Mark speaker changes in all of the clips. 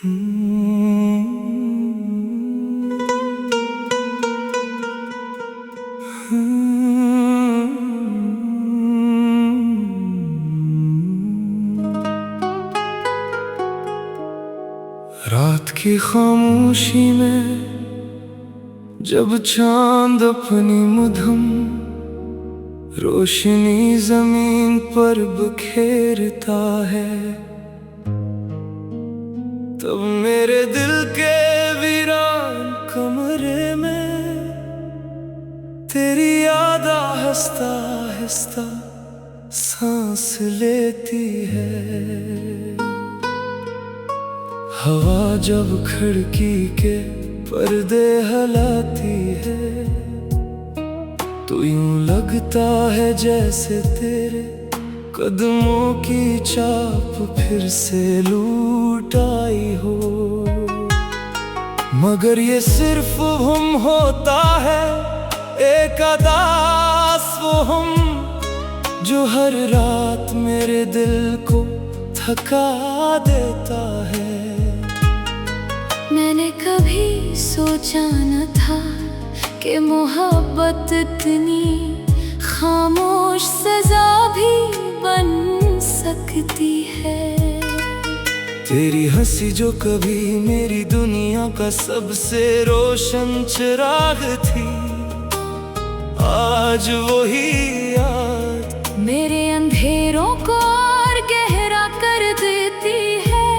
Speaker 1: रात की खामोशी में जब चांद अपनी मधुम रोशनी जमीन पर बिखेरता है, तब मेरे दिल के वीरान कमरे में तेरी याद आहिस्ता आहिस्ता सांस लेती है। हवा जब खिड़की के पर्दे हिलाती है, तो यूं लगता है जैसे तेरे कदमों की चाप फिर से लूट आई हो। मगर ये सिर्फ हम होता है, एक अदास वो हम जो हर रात मेरे दिल को थका देता है।
Speaker 2: मैंने कभी सोचा न था कि मोहब्बत इतनी खामोश सजा भी बन सकती है।
Speaker 1: तेरी हंसी जो कभी मेरी दुनिया का सबसे रोशन चिराग थी, आज वही याद
Speaker 2: मेरे अंधेरों को और गहरा कर देती है।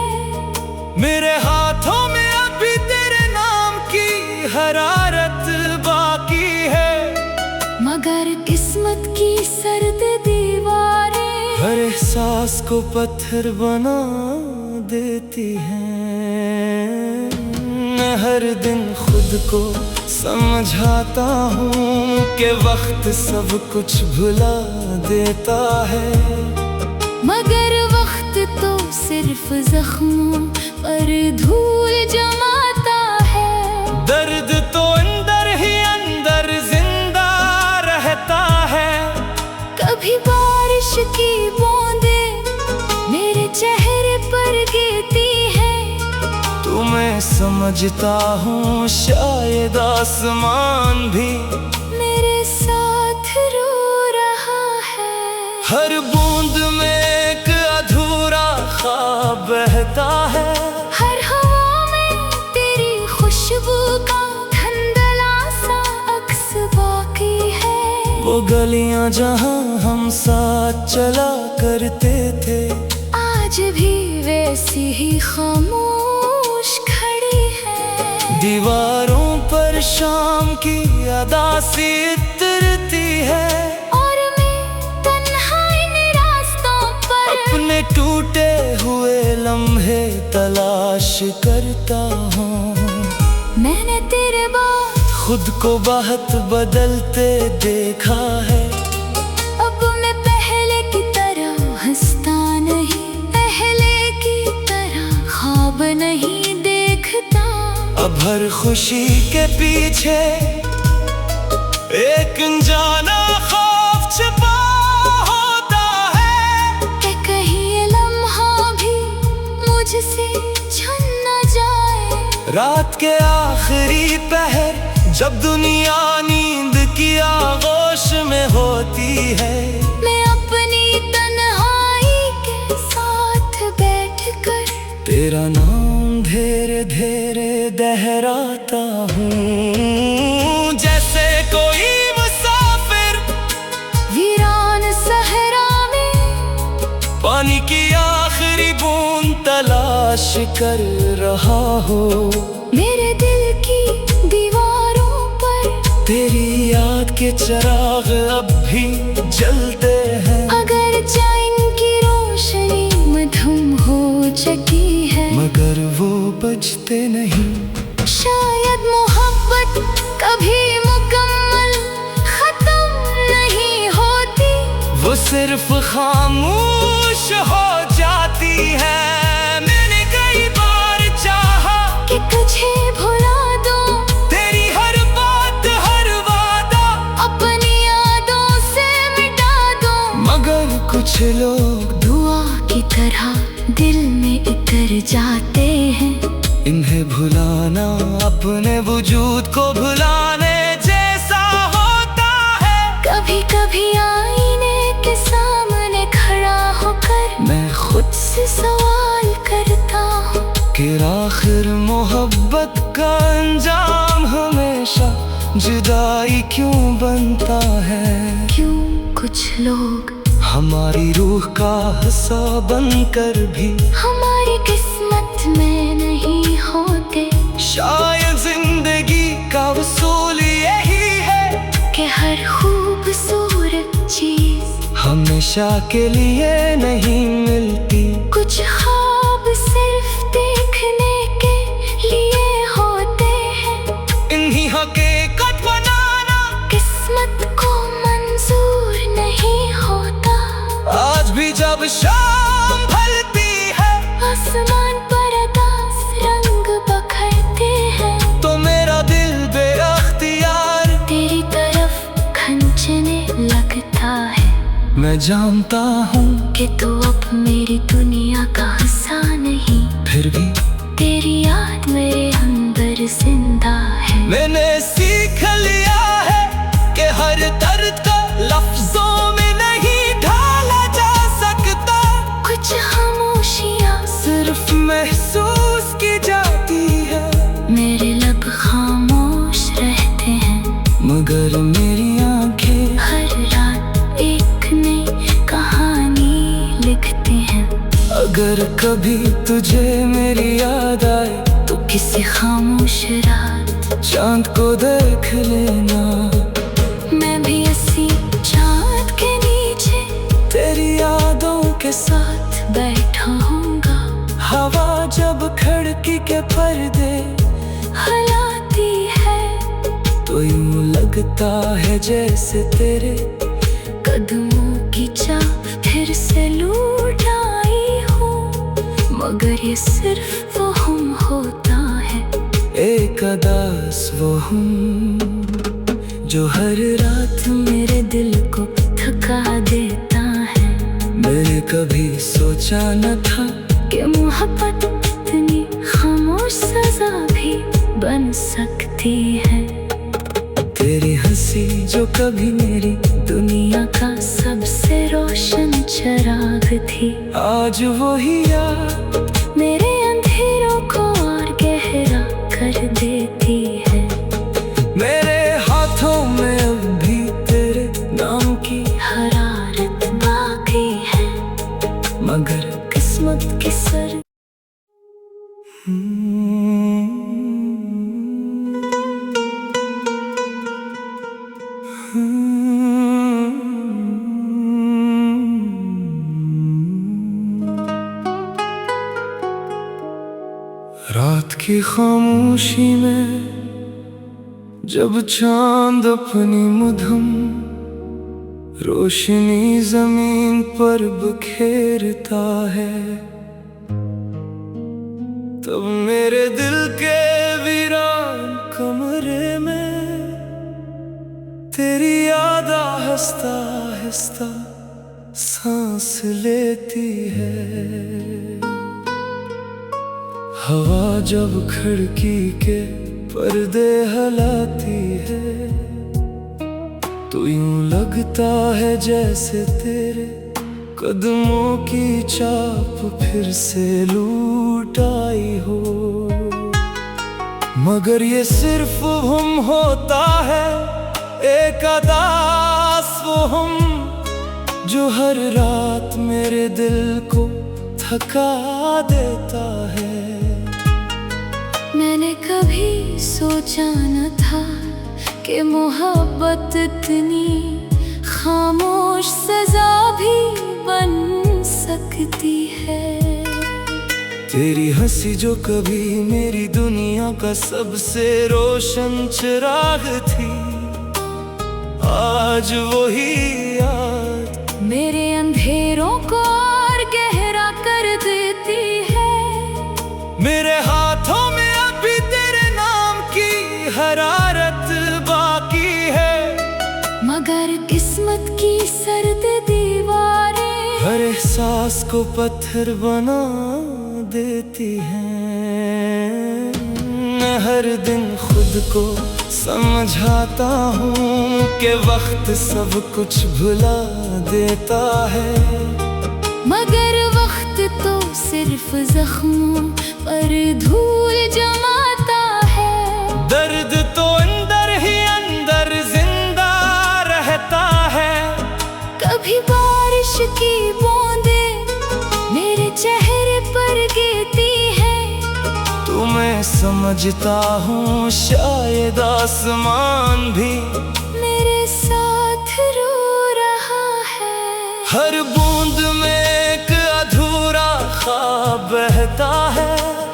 Speaker 1: मेरे हाथों में अभी तेरे नाम की हरारत बाकी है,
Speaker 2: मगर किस्मत की सर्द दीवारें
Speaker 1: हर एहसास को पत्थर बना देती हैं। मैं हर दिन खुद को समझाता हूँ कि वक्त सब कुछ भुला देता है,
Speaker 2: मगर वक्त तो सिर्फ जख्मों पर धूल जमाता है।
Speaker 1: दर्द तो अंदर ही अंदर जिंदा रहता है।
Speaker 2: कभी बारिश की बूंदें मेरे चेहरे पर गिरती है,
Speaker 1: तो मैं समझता हूँ शायद आसमान भी
Speaker 2: मेरे साथ रो रहा है।
Speaker 1: हर बूंद में एक अधूरा ख्वाब बहता है।
Speaker 2: हर हवा में तेरी खुशबू का धुंधला सा अक्स बाकी है।
Speaker 1: वो गलियां जहाँ हम साथ चला करते थे,
Speaker 2: आज भी वैसी ही खामोश खड़ी है।
Speaker 1: दीवारों पर शाम की अदा सी इतरती है,
Speaker 2: और मैं तन्हाई ने रास्तों पर
Speaker 1: अपने टूटे हुए लम्हे तलाश करता हूँ।
Speaker 2: मैंने तेरे बाद
Speaker 1: खुद को बहुत बदलते देखा है।
Speaker 2: अब मैं पहले की तरह हंसता नहीं, पहले की तरह ख्वाब नहीं देखता।
Speaker 1: अब हर खुशी के पीछे एक अनजाना खौफ छिपा होता है,
Speaker 2: कि कहीं ये लम्हा भी मुझसे छन न जाए।
Speaker 1: रात के आखिरी पहर जब दुनिया नींद की आगोश में होती है,
Speaker 2: मैं अपनी तन्हाई के साथ बैठकर
Speaker 1: तेरा नाम धीरे धीरे दोहराता हूँ। जैसे कोई मुसाफिर
Speaker 2: वीरान सहरा में
Speaker 1: पानी की आखिरी बूंद तलाश कर रहा हो।
Speaker 2: मेरे दिल की दीवारों पर
Speaker 1: तेरी याद के चिराग अब भी जलते हैं,
Speaker 2: अगर चांद की रोशनी मधुम हो चुकी है,
Speaker 1: मगर वो बजते नहीं।
Speaker 2: शायद मोहब्बत कभी मुकम्मल खत्म नहीं होती,
Speaker 1: वो सिर्फ खामोश हो जाती है। मैंने कई बार चाहा
Speaker 2: कि तुझे भुला दूं,
Speaker 1: तेरी हर बात हर वादा
Speaker 2: अपनी यादों से मिटा दूं,
Speaker 1: मगर कुछ लोग
Speaker 2: दुआ की तरह दिल में उतर जाते हैं।
Speaker 1: इन्हें भुलाना अपने वजूद को भुलाने जैसा होता है।
Speaker 2: कभी कभी आईने के सामने खड़ा होकर
Speaker 1: मैं
Speaker 2: खुद से सवाल करता हूँ
Speaker 1: कि आखिर मोहब्बत का अंजाम हमेशा जुदाई क्यों बनता है।
Speaker 2: क्यों कुछ लोग
Speaker 1: हमारी रूह का हिस्सा बनकर भी
Speaker 2: हमारी किस्मत में नहीं होते।
Speaker 1: शायद जिंदगी का उसूल यही है
Speaker 2: कि हर खूबसूरत चीज
Speaker 1: हमेशा के लिए नहीं मिलती।
Speaker 2: कुछ ख्वाब सिर्फ देखने के लिए होते हैं।
Speaker 1: इन्हीं हकीकत बनाना
Speaker 2: किस्मत को मंजूर नहीं होता।
Speaker 1: आज भी जब शाम ढलती है
Speaker 2: आसमान पर अदास रंग बखरते हैं
Speaker 1: तो मेरा दिल बेअख्तियार
Speaker 2: तेरी तरफ खींचने लगता है।
Speaker 1: मैं जानता हूँ
Speaker 2: कि तू अब मेरी दुनिया का हिस्सा नहीं,
Speaker 1: फिर भी
Speaker 2: तेरी याद मेरे अंदर जिंदा है।
Speaker 1: मैंने सीख लिया है कि हर दर्द का लफ्जों में नहीं ढाला जा सकता।
Speaker 2: कुछ खामोशियाँ
Speaker 1: सिर्फ महसूस की जाती है।
Speaker 2: मेरे लब खामोश रहते हैं
Speaker 1: मगर मेरी आंखें
Speaker 2: हर रात एक नई कहानी लिखते हैं।
Speaker 1: अगर कभी तुझे मेरी याद आए
Speaker 2: तो किसी खामोश रात
Speaker 1: चांद को देख लेना।
Speaker 2: मैं भी इसी चाँद के नीचे
Speaker 1: तेरी यादों के साथ
Speaker 2: बैठा हूँगा।
Speaker 1: हवा जब खिड़की के पर्दे
Speaker 2: हिलाती है
Speaker 1: तो यूं लगता है जैसे तेरे
Speaker 2: कदमों की चाह फिर से लूट आई हूँ। मगर ये सिर्फ वहम होता है,
Speaker 1: एक अदास वो हूँ जो हर रात
Speaker 2: मेरे दिल को थका देता है।
Speaker 1: मैंने कभी सोचा न था
Speaker 2: कि मोहब्बत इतनी खामोश सजा भी बन सकती है।
Speaker 1: तेरी हंसी जो कभी मेरी
Speaker 2: दुनिया का सबसे रोशन चिराग थी,
Speaker 1: आज वही याद
Speaker 2: मेरे अंधेरों को और गहरा कर देती है।
Speaker 1: मेरे हाथों में अब भी तेरे नाम की
Speaker 2: हरारत बाकी है
Speaker 1: मगर
Speaker 2: किस्मत की सर
Speaker 1: रात की खामोशी में जब चांद अपनी मधुम रोशनी जमीन पर बिखेरता है, तब मेरे दिल के वीरान कमरे में तेरी याद आहिस्ता आहिस्ता सांस लेती है। हवा जब खिड़की के पर्दे हिलाती है तो यूं लगता है जैसे तेरे कदमों की चाप फिर से लूट आई हो। मगर ये सिर्फ हम होता है, एक अदास वो हम जो हर रात मेरे दिल को थका देता है।
Speaker 2: मैंने कभी सोचा न था कि मोहब्बत इतनी खामोश सजा भी बन सकती है।
Speaker 1: तेरी हंसी जो कभी मेरी दुनिया का सबसे रोशन चिराग थी, आज वही याद
Speaker 2: मेरे अंधेरों को और गहरा कर देती है।
Speaker 1: मेरे हाथों में अभी तेरे नाम की हरारत बाकी है,
Speaker 2: मगर किस्मत की सर्द दीवारें
Speaker 1: हर एहसास को पत्थर बना देती हैं। हर दिन खुद को समझाता हूँ कि वक्त सब कुछ भुला देता है,
Speaker 2: मगर वक्त तो सिर्फ जख्मों पर धूल जमाता है।
Speaker 1: दर्द तो अंदर ही अंदर जिंदा रहता है।
Speaker 2: कभी बारिश की बूंदें मेरे चेहरे पर गिरती है,
Speaker 1: तुम्हें समझता हूँ शायद आसमान भी
Speaker 2: मेरे साथ रो रहा है।
Speaker 1: हर बूंद में एक अधूरा ख्वाब बहता है।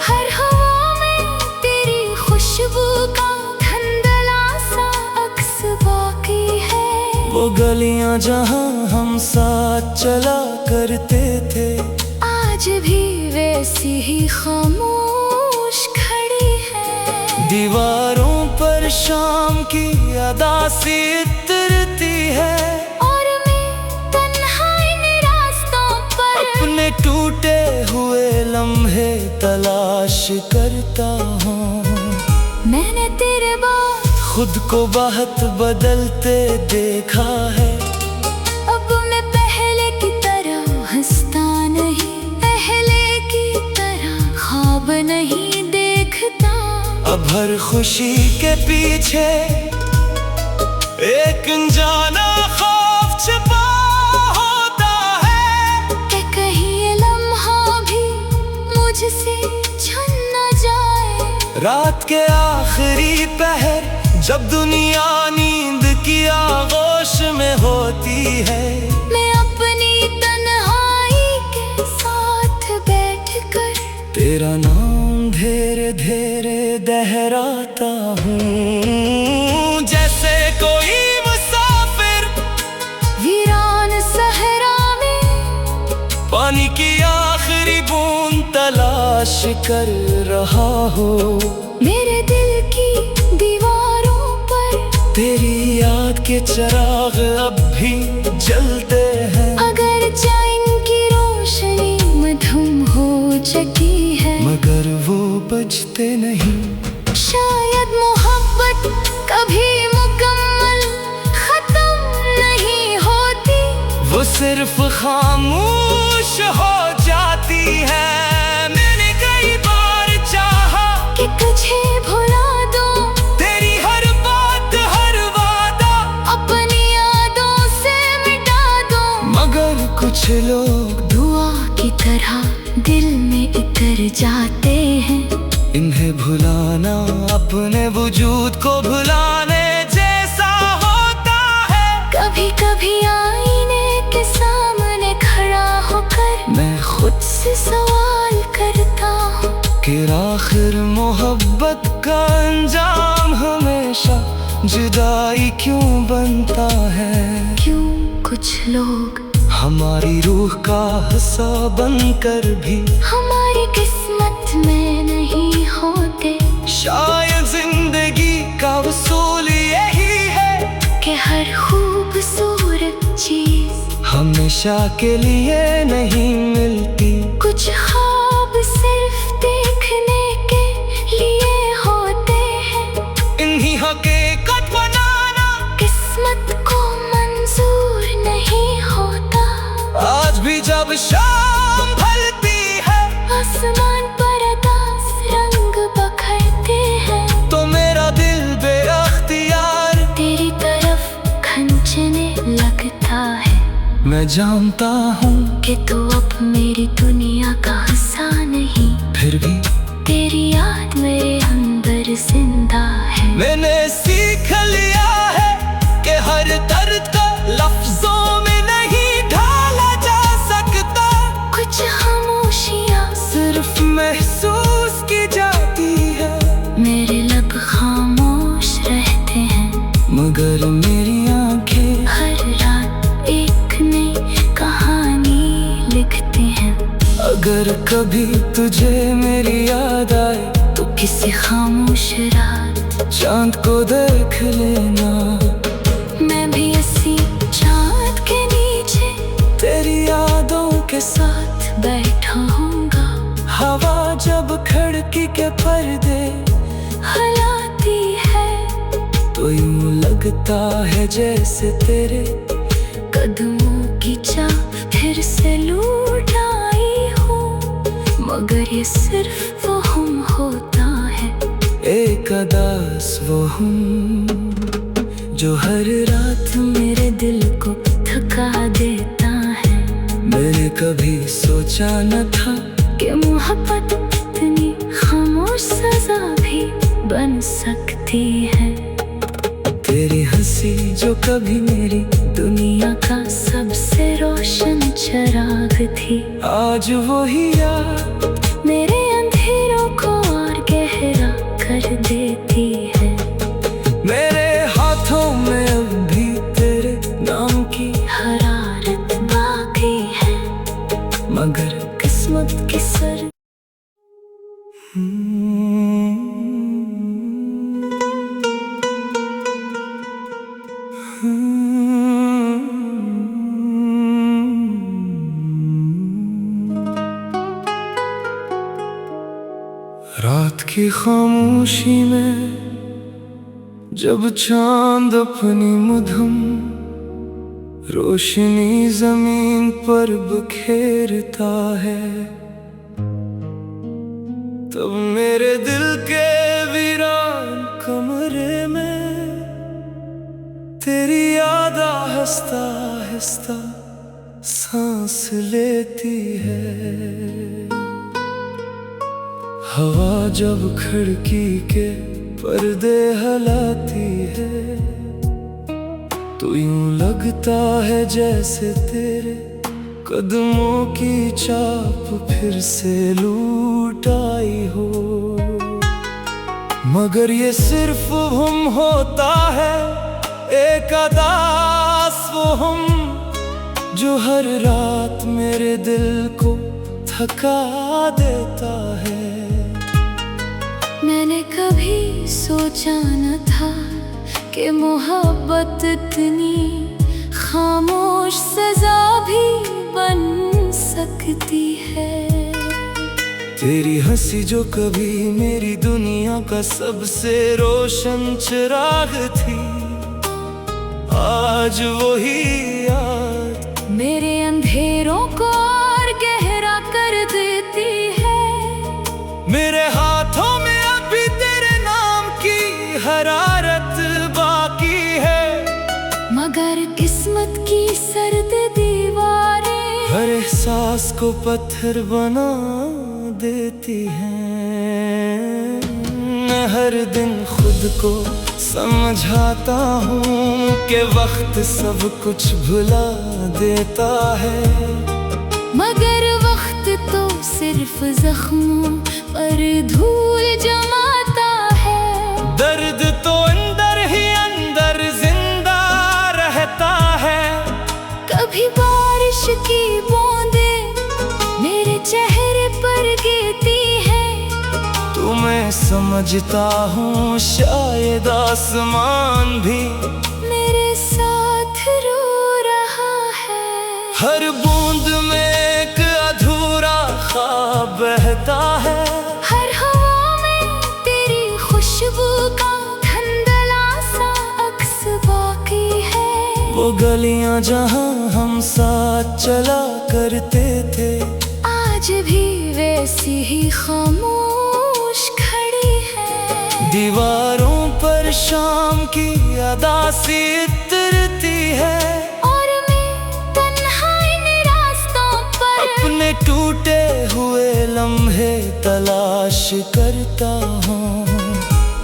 Speaker 2: हर हवा में तेरी खुशबू का धुंधला सा अक्स बाकी है।
Speaker 1: वो गलियां जहाँ हम साथ चला करते थे,
Speaker 2: आज भी वैसी ही खामोश खड़ी है।
Speaker 1: दीवारों पर शाम की अदा सी इतरती है,
Speaker 2: और मैं तन्हाई ने रास्तों पर
Speaker 1: अपने टूटे हुए लम्हे तलाश करता हूँ।
Speaker 2: मैंने तेरे बाद
Speaker 1: खुद को बहुत बदलते देखा है।
Speaker 2: अब मैं पहले की तरह हंसता नहीं, पहले की तरह ख्वाब नहीं देखता।
Speaker 1: अब हर खुशी के पीछे एक अनजाना खौफ छिपा होता है,
Speaker 2: कि कहीं ये लम्हा भी मुझसे छन न जाए।
Speaker 1: रात के आखिरी पहर जब दुनिया नींद की आगोश में होती है,
Speaker 2: मैं अपनी तन्हाई के साथ बैठकर
Speaker 1: तेरा नाम धीरे धीरे दोहराता हूँ। जैसे कोई मुसाफिर
Speaker 2: वीरान सहरा में
Speaker 1: पानी की आखिरी बूंद तलाश कर रहा हो।
Speaker 2: मेरे दिल की दीवारों पर
Speaker 1: तेरी याद के चिराग अब भी जलते हैं,
Speaker 2: अगर चाइन की रोशनी मधुम हो चुकी है,
Speaker 1: मगर वो बजते नहीं।
Speaker 2: शायद मोहब्बत कभी मुकम्मल खत्म नहीं होती,
Speaker 1: वो सिर्फ खामोश हो जाती है। मैंने कई बार चाहा
Speaker 2: कि तुझे भुला दूं,
Speaker 1: तेरी हर बात हर वादा
Speaker 2: अपनी यादों से मिटा दूं,
Speaker 1: मगर कुछ लोग
Speaker 2: दुआ की तरह दिल में उतर जाते हैं।
Speaker 1: इन्हें भुलाना अपने वजूद को भुलाने जैसा होता है।
Speaker 2: कभी कभी आईने के सामने खड़ा होकर
Speaker 1: मैं
Speaker 2: खुद से सवाल करता हूँ
Speaker 1: कि आखिर मोहब्बत का अंजाम हमेशा जुदाई क्यों बनता है।
Speaker 2: क्यों कुछ लोग
Speaker 1: हमारी रूह का हिस्सा बनकर भी
Speaker 2: हमारी किस्मत में नहीं होते।
Speaker 1: शायद जिंदगी का उसूल यही है
Speaker 2: कि हर खूबसूरत चीज
Speaker 1: हमेशा के लिए नहीं मिलती।
Speaker 2: कुछ ख्वाब सिर्फ देखने के लिए होते हैं,
Speaker 1: इन्हीं हकीकत बनाना
Speaker 2: किस्मत को मंजूर नहीं होता।
Speaker 1: आज भी जब शाम ढलती है,
Speaker 2: आसमान पर अदास रंग बखरते हैं,
Speaker 1: तो मेरा दिल बेअख्तियार
Speaker 2: तेरी तरफ खींचने लगता है।
Speaker 1: मैं जानता हूँ
Speaker 2: कि तू अब मेरी दुनिया का हिस्सा नहीं,
Speaker 1: फिर भी
Speaker 2: तेरी याद मेरे अंदर जिंदा है।
Speaker 1: मैंने सीख लिया है कि हर दर्द का लफ्जों में नहीं ढाला जा सकता।
Speaker 2: कुछ खामोशियाँ
Speaker 1: सिर्फ महसूस की जाती है,
Speaker 2: मेरे लब खामोश रहते हैं,
Speaker 1: मगर मेरी आंखें
Speaker 2: हर रात एक नई कहानी लिखते हैं।
Speaker 1: अगर कभी तुझे मेरी याद आए
Speaker 2: तो किसी खामोश रात
Speaker 1: चांद को देख लेना।
Speaker 2: मैं भी इसी चाँद के नीचे
Speaker 1: तेरी यादों के साथ
Speaker 2: बैठा हूँगा।
Speaker 1: हवा जब खिड़की के पर्दे
Speaker 2: हर
Speaker 1: लगता है जैसे तेरे
Speaker 2: कदमों की चाह फिर से लूट आई हूँ, मगर ये सिर्फ वो हम होता है।
Speaker 1: एक अदास वो हम जो हर रात मेरे दिल को थका देता है। मैंने कभी सोचा न था
Speaker 2: कि मोहब्बत इतनी खामोश सजा भी बन सकती है।
Speaker 1: तेरी हंसी जो कभी मेरी
Speaker 2: दुनिया का सबसे रोशन चिराग थी,
Speaker 1: आज वही याद
Speaker 2: मेरे अंधेरों को और गहरा कर देती है।
Speaker 1: मेरे हाथों में अब भी तेरे नाम की
Speaker 2: हरारत बाकी है,
Speaker 1: मगर
Speaker 2: किस्मत की सर
Speaker 1: रात की खामोशी में जब चांद अपनी मधुम रोशनी जमीन पर बिखेरता है, तब मेरे दिल के वीरान कमरे में तेरी याद आहिस्ता आहिस्ता सांस लेती है। हवा जब खिड़की के पर्दे हिलाती है, तो यूं लगता है जैसे तेरे कदमों की चाप फिर से लूट आई हो। मगर ये सिर्फ हम होता है, एक अदास वो हम जो हर रात मेरे दिल को थका देता है।
Speaker 2: मैंने कभी सोचा न था कि मोहब्बत इतनी खामोश सजा भी बन सकती है।
Speaker 1: तेरी हंसी जो कभी मेरी दुनिया का सबसे रोशन चिराग थी, आज वही याद
Speaker 2: मेरे अंधेरों को और गहरा कर देती है।
Speaker 1: मेरे हाथों में अभी तेरे नाम की हरारत बाकी है,
Speaker 2: मगर किस्मत की सर्द दीवारें
Speaker 1: हर एहसास को पत्थर बना देती हैं। मैं हर दिन खुद को समझाता हूँ कि वक्त सब कुछ भुला देता है,
Speaker 2: मगर वक्त तो सिर्फ जख्मों पर धूल जमाता है।
Speaker 1: दर्द तो अंदर ही अंदर जिंदा रहता है।
Speaker 2: कभी बारिश की बूंदें मेरे चेहरे पर गिरती हैं,
Speaker 1: तो मैं समझता हूँ शायद आसमान भी
Speaker 2: मेरे साथ रो रहा है।
Speaker 1: हर बूंद में एक अधूरा ख्वाब बहता है।
Speaker 2: हर हवा में तेरी खुशबू का धुंधला सा अक्स बाकी है।
Speaker 1: वो गलियां जहाँ हम साथ चला करते थे,
Speaker 2: आज भी वैसी ही खामोश खड़ी है।
Speaker 1: दीवारों पर शाम की अदा सी इतरती है,
Speaker 2: और मैं तन्हाई ने रास्तों पर
Speaker 1: अपने टूटे हुए लम्हे तलाश करता हूँ।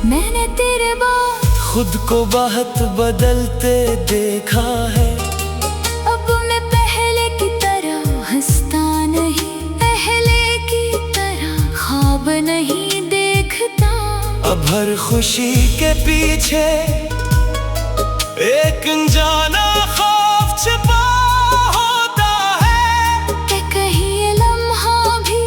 Speaker 2: मैंने तेरे बाद
Speaker 1: खुद को बहुत बदलते देखा है।
Speaker 2: अब मैं पहले की तरह हंसता नहीं, पहले की तरह ख्वाब नहीं देखता।
Speaker 1: अब हर खुशी के पीछे एक अनजाना खौफ छिपा होता है,
Speaker 2: कि कहीं ये लम्हा भी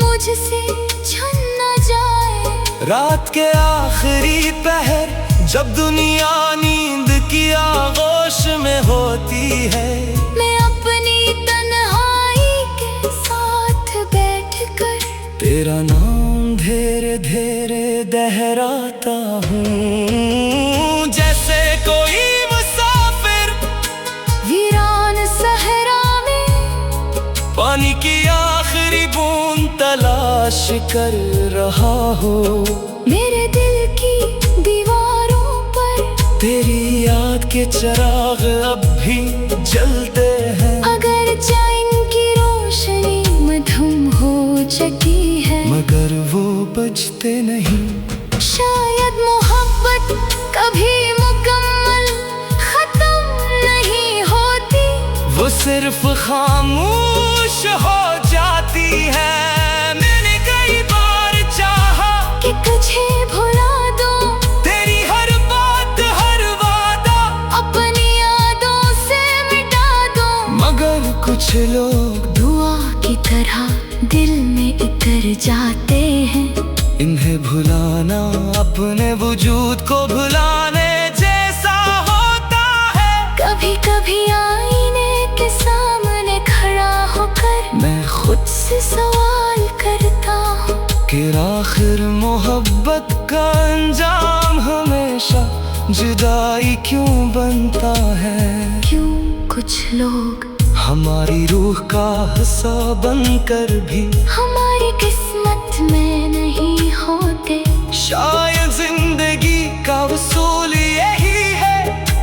Speaker 2: मुझसे छन न जाए।
Speaker 1: रात के आखिरी पहर जब दुनिया नींद की आगोश में होती है,
Speaker 2: मैं अपनी तन्हाई के साथ बैठकर
Speaker 1: तेरा नाम धीरे धीरे दोहराता हूँ। जैसे कोई तलाश कर रहा हो।
Speaker 2: मेरे दिल की दीवारों पर
Speaker 1: तेरी याद के चिराग अब भी जलते हैं।
Speaker 2: अगर चांद की रोशनी मधुम हो चुकी है,
Speaker 1: मगर वो बजते नहीं।
Speaker 2: शायद मोहब्बत कभी मुकम्मल खत्म नहीं होती,
Speaker 1: वो सिर्फ खामोश हो जाती है। मैंने कई बार चाहा
Speaker 2: कि तुझे भुला दो,
Speaker 1: तेरी हर बात हर वादा
Speaker 2: अपनी यादों से मिटा दो,
Speaker 1: मगर कुछ लोग
Speaker 2: दुआ की तरह दिल में उतर जाते हैं।
Speaker 1: इन्हें भुलाना अपने वजूद को भुलाने जैसा होता है।
Speaker 2: कभी कभी आईने के सामने खड़ा होकर
Speaker 1: मैं
Speaker 2: खुद से सवाल करता हूँ
Speaker 1: कि आखिर मोहब्बत का अंजाम हमेशा जुदाई क्यों बनता है।
Speaker 2: क्यों कुछ लोग
Speaker 1: हमारी रूह का हिस्सा बनकर भी
Speaker 2: हमारी किस्मत में नहीं होते।
Speaker 1: शायद जिंदगी का उसूल यही है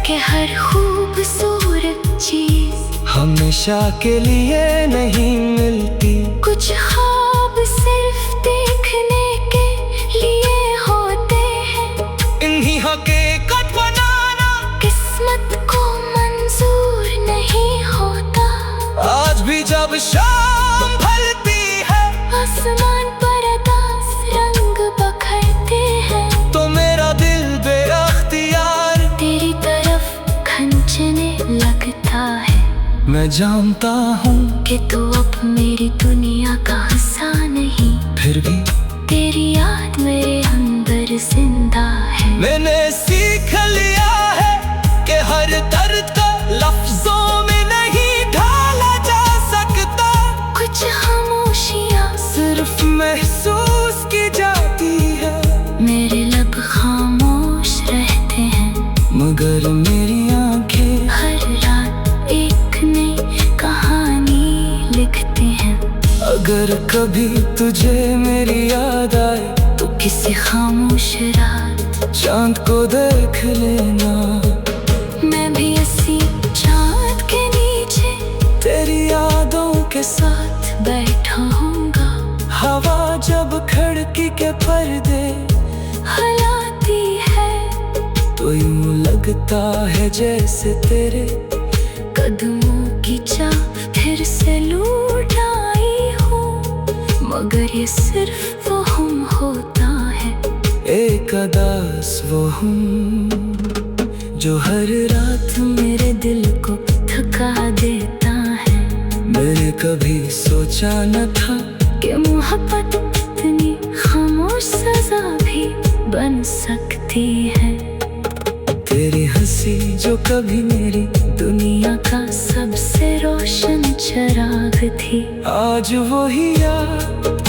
Speaker 2: कि हर खूबसूरत चीज
Speaker 1: हमेशा के लिए नहीं मिलती।
Speaker 2: कुछ ख्वाब सिर्फ देखने के लिए होते हैं,
Speaker 1: इन्हीं हकीकत बनाना
Speaker 2: किस्मत को मंजूर नहीं होता।
Speaker 1: आज भी जब शाम ढलती है,
Speaker 2: आसमान पर अदास रंग बखरते हैं,
Speaker 1: तो मेरा दिल बेअख्तियार
Speaker 2: तेरी तरफ खींचने लगता है।
Speaker 1: मैं जानता हूँ
Speaker 2: कि तू अब मेरी दुनिया का हिस्सा नहीं,
Speaker 1: फिर भी
Speaker 2: तेरी याद मेरे अंदर जिंदा है।
Speaker 1: मैंने सीख लिया है कि हर दर्द का लफ्जों में नहीं ढाला जा सकता।
Speaker 2: कुछ खामोशियाँ
Speaker 1: सिर्फ महसूस की जाती है।
Speaker 2: मेरे लब खामोश रहते हैं,
Speaker 1: मगर मेरी आंखें
Speaker 2: हर रात एक नई कहानी लिखते हैं।
Speaker 1: अगर कभी तुझे मेरी याद आए
Speaker 2: तो किसी खामोश रात
Speaker 1: चांद को देख लेना।
Speaker 2: मैं भी इसी चाँद के नीचे
Speaker 1: तेरी यादों के साथ
Speaker 2: बैठा हूँगा।
Speaker 1: हवा जब खिड़की के पर्दे
Speaker 2: हलाती है
Speaker 1: तो यूं लगता है जैसे तेरे
Speaker 2: कदमों की चाह फिर से लूट आई हूँ, मगर ये सिर्फ वो हम होता है।
Speaker 1: एक अदास वो हूँ जो हर रात मेरे दिल को थका देता है। मैंने कभी सोचा न था
Speaker 2: कि मोहब्बत इतनी खामोश सजा भी बन सकती है।
Speaker 1: तेरी हंसी जो कभी मेरी
Speaker 2: दुनिया का सबसे रोशन चिराग थी,
Speaker 1: आज वही याद